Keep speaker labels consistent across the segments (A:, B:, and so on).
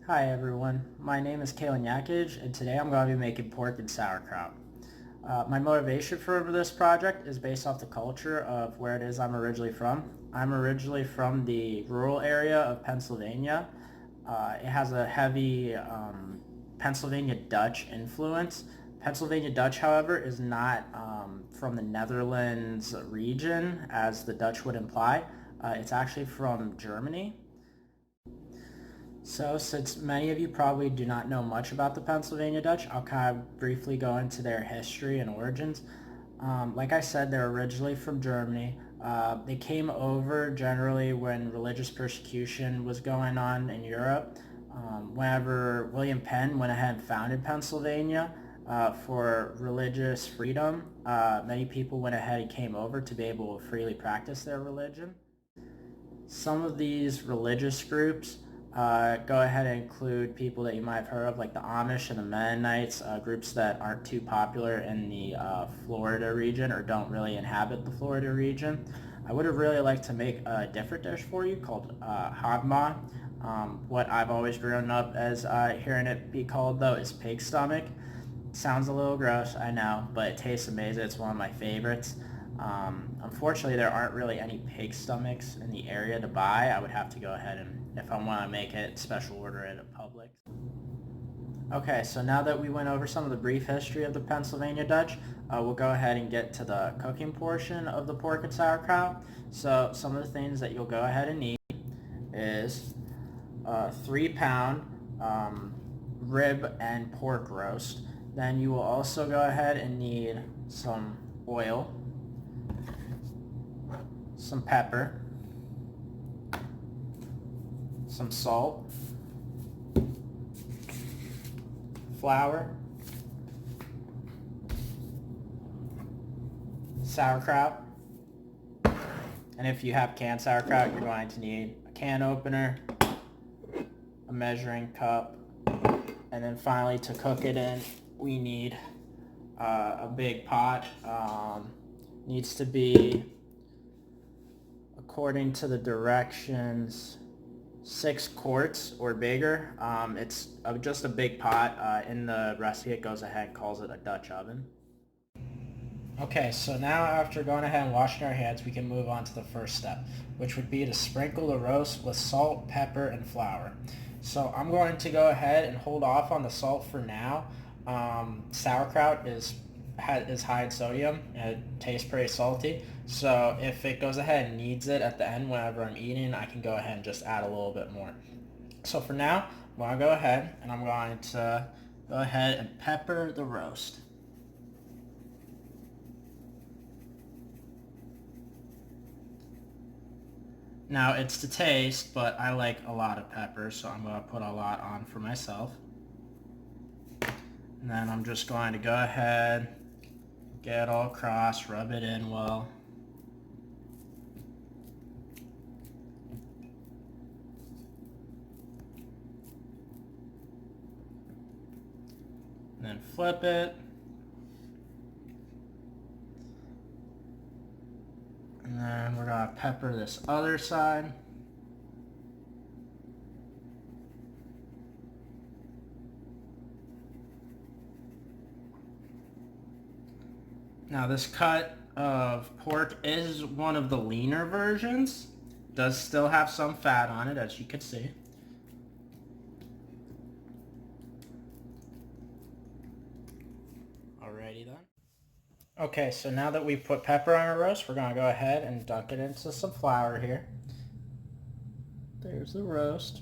A: Hi everyone, my name is Kalen Yakij and today I'm going to be making pork and sauerkraut. My motivation for this project is based off the culture of where it is I'm originally from. I'm originally from the rural area of Pennsylvania. It has a heavy Pennsylvania Dutch influence. Pennsylvania Dutch, however, is not from the Netherlands region as the Dutch would imply. It's actually from Germany. So, since many of you probably do not know much about the Pennsylvania Dutch, I'll kind of briefly go into their history and origins. Like I said, they're originally from Germany. They came over generally when religious persecution was going on in Europe. Whenever William Penn went ahead and founded Pennsylvania for religious freedom, many people went ahead and came over to be able to freely practice their religion. Some of these religious groups go ahead and include people that you might have heard of, like the Amish and the Mennonites, groups that aren't too popular in the Florida region or don't really inhabit the Florida region. I would have really liked to make a different dish for you called hagma. What I've always grown up as hearing it be called, though, is pig stomach. Sounds a little gross, I know, but it tastes amazing. It's one of my favorites. Unfortunately, there aren't really any pig stomachs in the area to buy. I would have to go ahead and, if I want to make it, special order it at Publix. Okay, so now that we went over some of the brief history of the Pennsylvania Dutch, we'll go ahead and get to the cooking portion of the pork and sauerkraut. So some of the things that you'll go ahead and need is a 3-pound rib and pork roast. Then you will also go ahead and need some oil, some pepper, some salt, flour, sauerkraut, and if you have canned sauerkraut, you're going to need a can opener, a measuring cup, and then finally to cook it in, we need a big pot. Needs to be, according to the directions, 6 quarts or bigger. It's just a big pot. In the recipe it goes ahead and calls it a Dutch oven. Okay, so now after going ahead and washing our hands, we can move on to the first step, which would be to sprinkle the roast with salt, pepper, and flour. So I'm going to go ahead and hold off on the salt for now. Sauerkraut is high in sodium and it tastes pretty salty. So if it goes ahead and needs it at the end whenever I'm eating, I can go ahead and just add a little bit more. So for now, I'm going to go ahead and I'm going to go ahead and pepper the roast. Now it's to taste, but I like a lot of pepper, so I'm going to put a lot on for myself. And then I'm just going to go ahead, get it all across, rub it in well. And then flip it. And then we're going to pepper this other side. Now this cut of pork is one of the leaner versions. Does still have some fat on it, as you can see. Alrighty then. Okay, so now that we've put pepper on our roast, we're going to go ahead and dunk it into some flour here. There's the roast.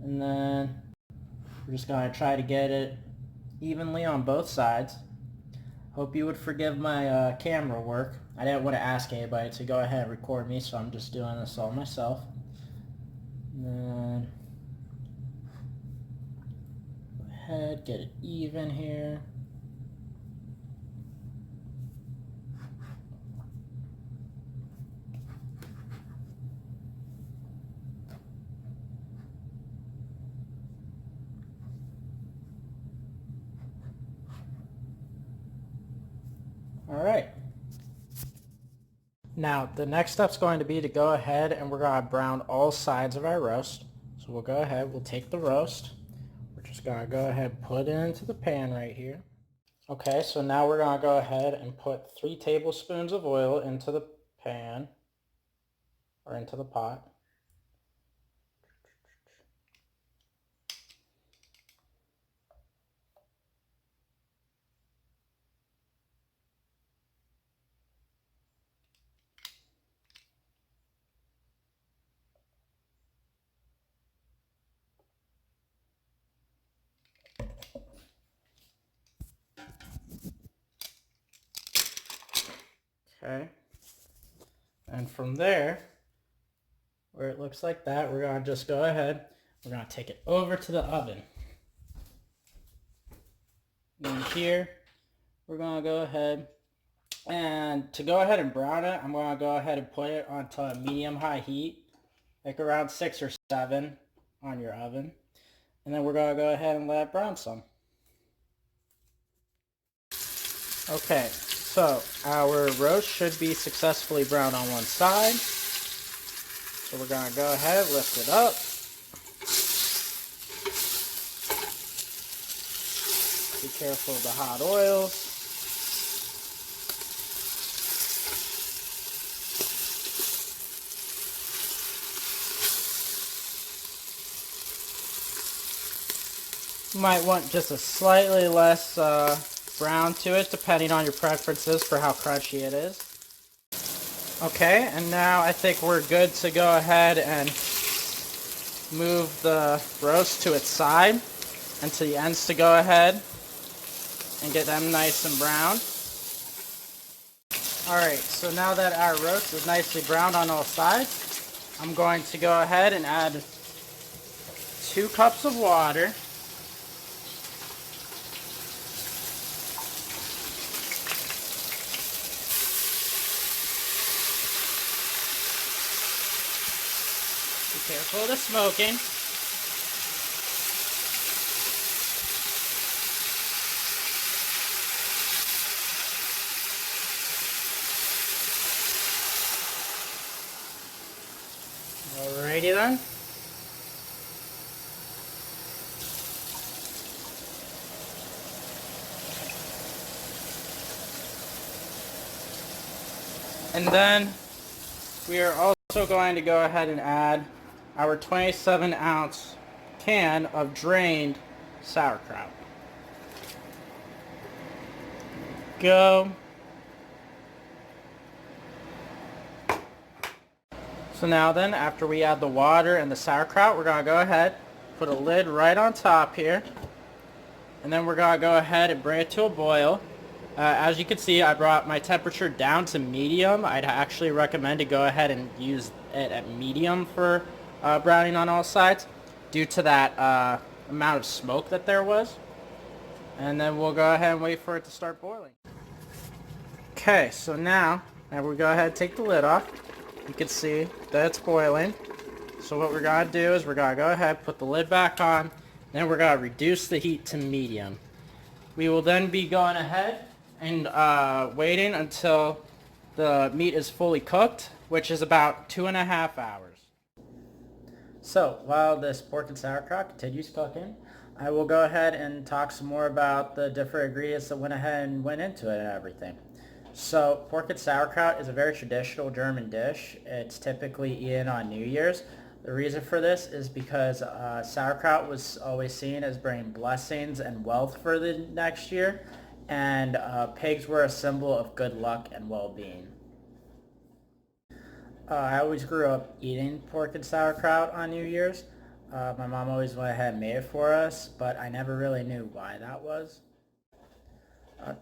A: And then we're just going to try to get it evenly on both sides. Hope you would forgive my camera work. I didn't want to ask anybody to go ahead and record me, so I'm just doing this all myself. And then go ahead, get it even here. All right. Now, the next step's going to be to go ahead and we're going to brown all sides of our roast. So So we'll go ahead, we'll take the roast. We're just gonna go ahead and put it into the pan right here. Okay, so now we're gonna go ahead and put 3 tablespoons of oil into the pan or into the pot. Okay, and from there, where it looks like that, we're gonna just go ahead, we're gonna take it over to the oven. And here, we're gonna go ahead, and to go ahead and brown it, I'm gonna go ahead and put it onto a medium-high heat, like around 6 or 7 on your oven. And then we're gonna go ahead and let it brown some. Okay, so our roast should be successfully browned on one side. So we're going to go ahead, lift it up. Be careful of the hot oils. You might want just a slightly less brown to it, depending on your preferences for how crunchy it is. Okay, and now I think we're good to go ahead and move the roast to its side and to the ends to go ahead and get them nice and brown. Alright, so now that our roast is nicely browned on all sides, I'm going to go ahead and add 2 cups of water. Be careful of the smoking. Alrighty then. And then we are also going to go ahead and add our 27-ounce can of drained sauerkraut. Go. So now then, after we add the water and the sauerkraut, we're going to go ahead, put a lid right on top here, and then we're going to go ahead and bring it to a boil. As you can see, I brought my temperature down to medium. I'd actually recommend to go ahead and use it at medium for browning on all sides due to that amount of smoke that there was. And then we'll go ahead and wait for it to start boiling. Okay, so now we go ahead and take the lid off. You can see that it's boiling. So what we're going to do is we're going to go ahead, put the lid back on, then we're going to reduce the heat to medium. We will then be going ahead and waiting until the meat is fully cooked, which is about 2.5 hours. So while this pork and sauerkraut continues cooking, I will go ahead and talk some more about the different ingredients that went ahead and went into it and everything. So pork and sauerkraut is a very traditional German dish. It's typically eaten on New Year's. The reason for this is because sauerkraut was always seen as bringing blessings and wealth for the next year, and pigs were a symbol of good luck and well-being. I always grew up eating pork and sauerkraut on New Year's. My mom always went ahead and made it for us, but I never really knew why that was.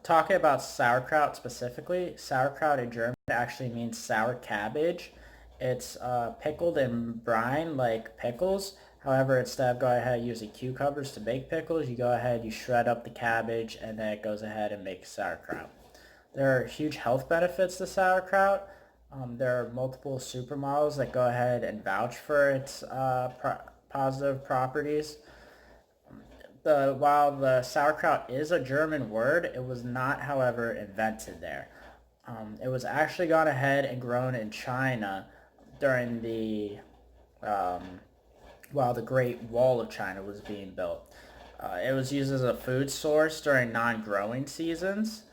A: Talking about sauerkraut specifically, sauerkraut in German actually means sour cabbage. It's pickled in brine like pickles. However, instead of going ahead using cucumbers to make pickles, you go ahead, you shred up the cabbage, and then it goes ahead and makes sauerkraut. There are huge health benefits to sauerkraut. There are multiple supermodels that go ahead and vouch for its positive properties. While the sauerkraut is a German word, it was not, however, invented there. It was actually gone ahead and grown in China during the while the Great Wall of China was being built. It was used as a food source during non-growing seasons.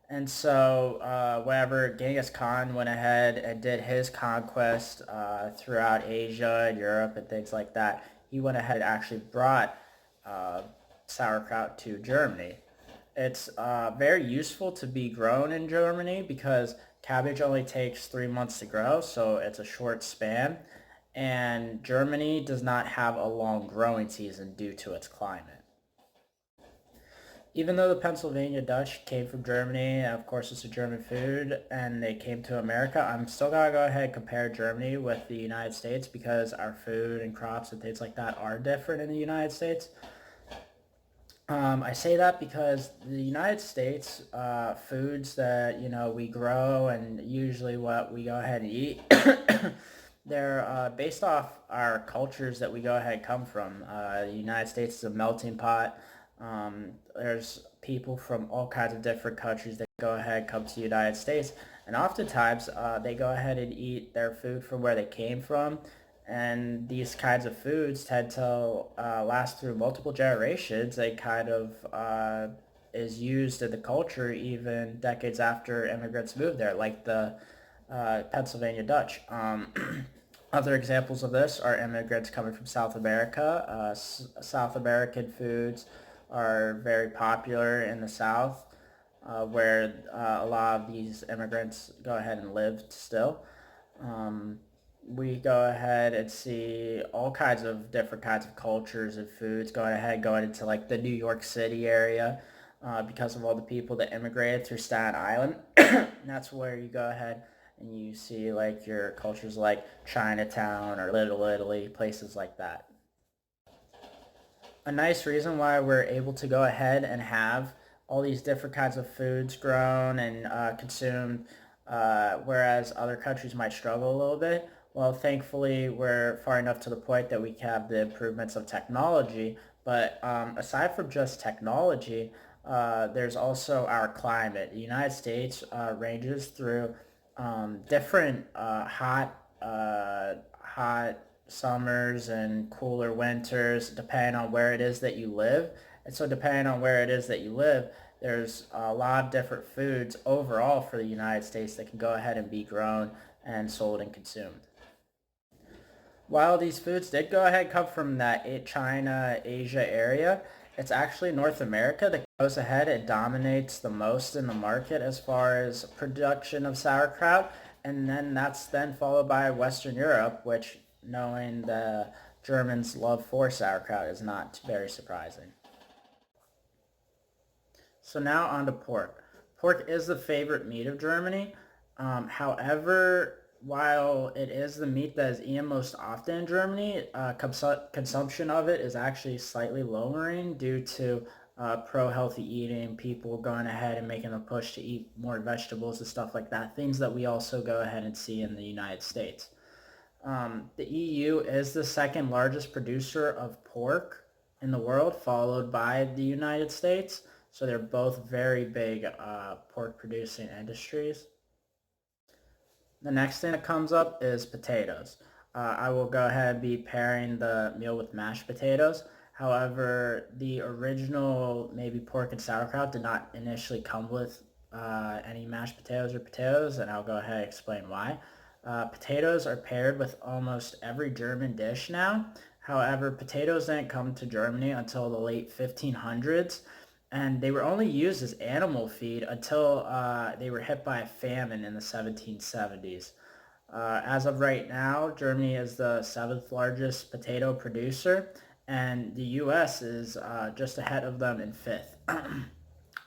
A: And so, whenever Genghis Khan went ahead and did his conquest throughout Asia and Europe and things like that, he went ahead and actually brought uh, sauerkraut to Germany. It's very useful to be grown in Germany because cabbage only takes 3 months to grow, so it's a short span. And Germany does not have a long growing season due to its climate. Even though the Pennsylvania Dutch came from Germany, and of course it's a German food, and they came to America, I'm still gonna go ahead and compare Germany with the United States because our food and crops and things like that are different in the United States. I say that because the United States, foods that we grow and usually what we go ahead and eat, they're based off our cultures that we go ahead and come from. The United States is a melting pot. There's people from all kinds of different countries that go ahead and come to the United States, and oftentimes they go ahead and eat their food from where they came from, and these kinds of foods tend to last through multiple generations. They kind of is used in the culture even decades after immigrants moved there, like the Pennsylvania Dutch. Other examples of this are immigrants coming from South America. South American foods are very popular in the South, where a lot of these immigrants go ahead and live still. Um, we go ahead and see all kinds of different kinds of cultures and foods going into like the New York City area because of all the people that immigrated through Staten Island. And that's where you go ahead and you see like your cultures like Chinatown or Little Italy, places like that. A nice reason why we're able to go ahead and have all these different kinds of foods grown and consumed, whereas other countries might struggle a little bit. Well, thankfully, we're far enough to the point that we have the improvements of technology. But aside from just technology, there's also our climate. The United States ranges through different hot summers and cooler winters depending on where it is that you live. And so depending on where it is that you live, there's a lot of different foods overall for the United States that can go ahead and be grown and sold and consumed. While these foods did go ahead and come from that China, Asia area, it's actually North America that goes ahead and dominates the most in the market as far as production of sauerkraut. And then that's then followed by Western Europe, which knowing the Germans' love for sauerkraut is not very surprising. So now on to pork. Pork is the favorite meat of Germany. However, while it is the meat that is eaten most often in Germany, consumption of it is actually slightly lowering due to pro-healthy eating, people going ahead and making a push to eat more vegetables and stuff like that, things that we also go ahead and see in the United States. The EU is the second largest producer of pork in the world, followed by the United States. So they're both very big pork producing industries. The next thing that comes up is potatoes. I will go ahead and be pairing the meal with mashed potatoes. However, the original maybe pork and sauerkraut did not initially come with any mashed potatoes or potatoes, and I'll go ahead and explain why. Potatoes are paired with almost every German dish now. However, potatoes didn't come to Germany until the late 1500s, and they were only used as animal feed until they were hit by a famine in the 1770s. As of right now, Germany is the seventh largest potato producer, and the U.S. is just ahead of them in fifth,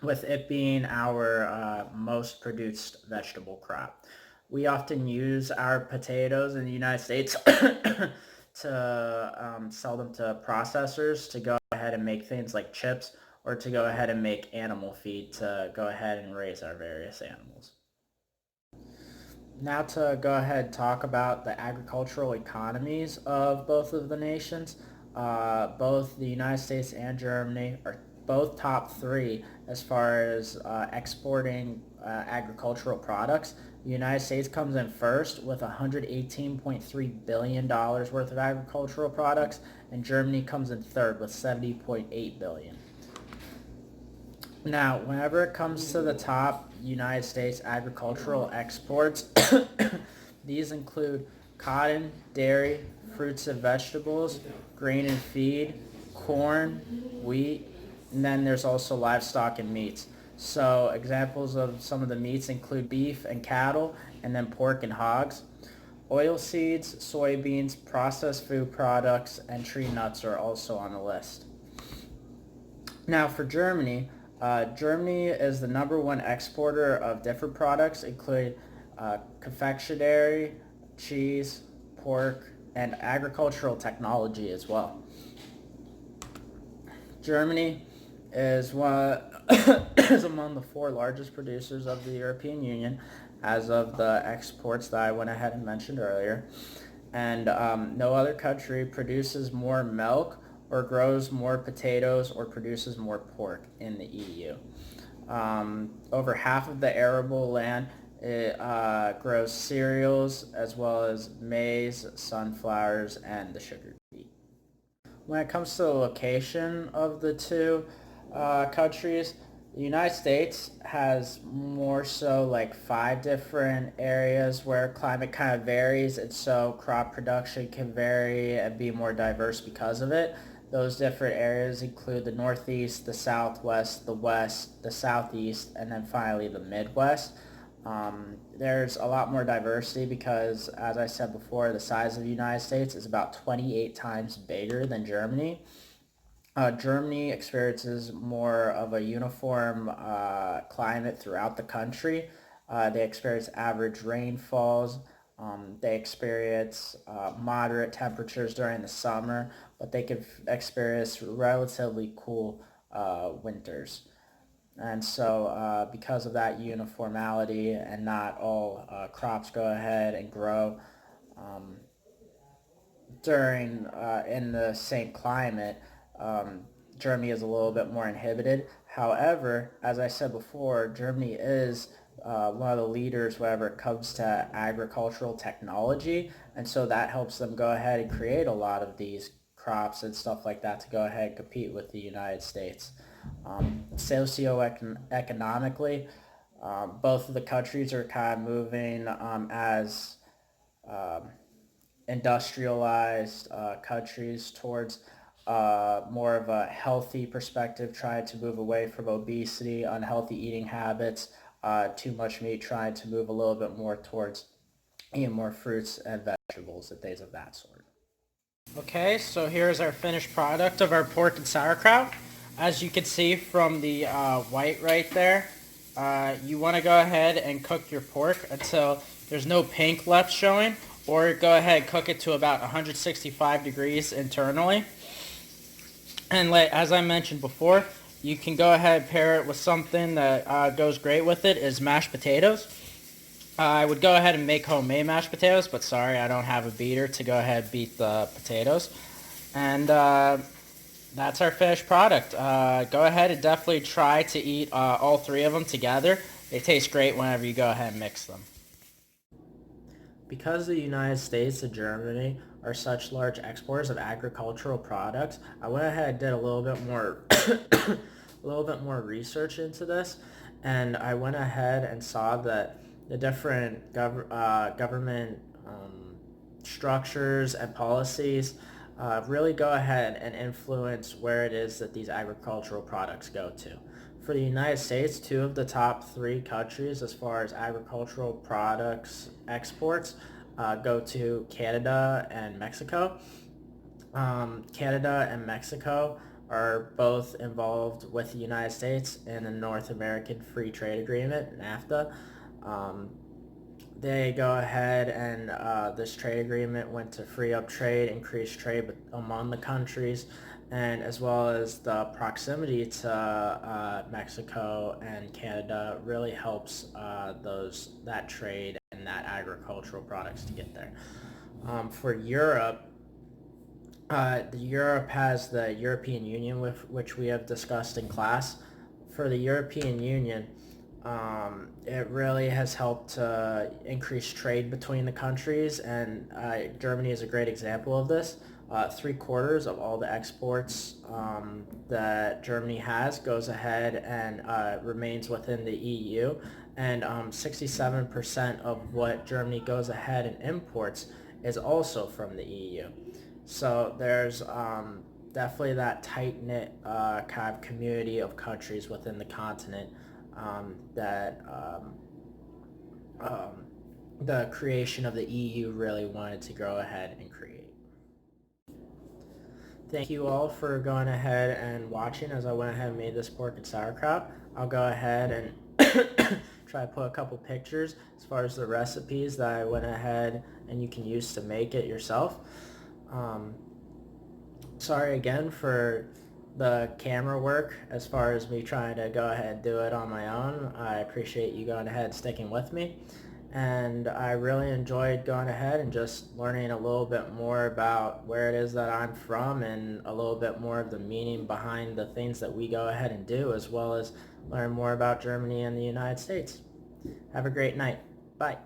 A: with it being our most produced vegetable crop. We often use our potatoes in the United States to sell them to processors to go ahead and make things like chips or to go ahead and make animal feed to go ahead and raise our various animals. Now to go ahead and talk about the agricultural economies of both of the nations. Both the United States and Germany are both top three as far as exporting agricultural products. The United States comes in first with $118.3 billion worth of agricultural products, and Germany comes in third with $70.8 billion. Now, whenever it comes to the top United States agricultural exports, these include cotton, dairy, fruits and vegetables, grain and feed, corn, wheat, and then there's also livestock and meats. So examples of some of the meats include beef and cattle, and then pork and hogs. Oil seeds, soybeans, processed food products, and tree nuts are also on the list. Now for Germany, Germany is the number one exporter of different products, including confectionery, cheese, pork, and agricultural technology as well. Germany is is among the 4 largest producers of the European Union as of the exports that I went ahead and mentioned earlier. And no other country produces more milk or grows more potatoes or produces more pork in the EU. Over half of the arable land grows cereals as well as maize, sunflowers, and the sugar beet. When it comes to the location of the two countries, the United States has more so like 5 different areas where climate kind of varies, and so crop production can vary and be more diverse because of it. Those different areas include the Northeast, the Southwest, the West, the Southeast, and then finally the Midwest. There's a lot more diversity because, as I said before, the size of the United States is about 28 times bigger than Germany. Germany experiences more of a uniform climate throughout the country. They experience average rainfalls. They experience moderate temperatures during the summer, but they can experience relatively cool winters. And so because of that uniformity and not all crops go ahead and grow during in the same climate, Germany is a little bit more inhibited. However, as I said before, Germany is one of the leaders whenever it comes to agricultural technology, and so that helps them go ahead and create a lot of these crops and stuff like that to go ahead and compete with the United States. Socioeconomically, both of the countries are kind of moving as industrialized countries towards more of a healthy perspective, trying to move away from obesity, unhealthy eating habits, too much meat, trying to move a little bit more towards eating more fruits and vegetables and things of that sort. Okay, so here's our finished product of our pork and sauerkraut. As you can see from the white right there, you want to go ahead and cook your pork until there's no pink left showing, or go ahead and cook it to about 165 degrees internally. And as I mentioned before, you can go ahead and pair it with something that goes great with it is mashed potatoes. I would go ahead and make homemade mashed potatoes, but sorry, I don't have a beater to go ahead and beat the potatoes. And that's our finished product. Go ahead and definitely try to eat all 3 of them together. They taste great whenever you go ahead and mix them. Because the United States and Germany are such large exporters of agricultural products, I went ahead and did a little bit more a little bit more research into this, and I went ahead and saw that the different government structures and policies really go ahead and influence where it is that these agricultural products go to. For the United States, 2 of the top 3 countries as far as agricultural products exports go to Canada and Mexico. Canada and Mexico are both involved with the United States in the North American Free Trade Agreement, NAFTA. They go ahead and this trade agreement went to free up trade, increase trade among the countries, and as well as the proximity to Mexico and Canada really helps that trade and that agricultural products to get there. For Europe, Europe has the European Union, which we have discussed in class. For the European Union, It really has helped increase trade between the countries, and Germany is a great example of this. 3/4 of all the exports that Germany has goes ahead and remains within the EU, and 67% of what Germany goes ahead and imports is also from the EU. So there's definitely that tight-knit kind of community of countries within the continent that the creation of the EU really wanted to go ahead and create. Thank you all for going ahead and watching as I went ahead and made this pork and sauerkraut. I'll go ahead and try to put a couple pictures as far as the recipes that I went ahead and you can use to make it yourself. Sorry again for the camera work as far as me trying to go ahead and do it on my own. I appreciate you going ahead and sticking with me, and I really enjoyed going ahead and just learning a little bit more about where it is that I'm from and a little bit more of the meaning behind the things that we go ahead and do, as well as learn more about Germany and the United States. Have a great night. Bye.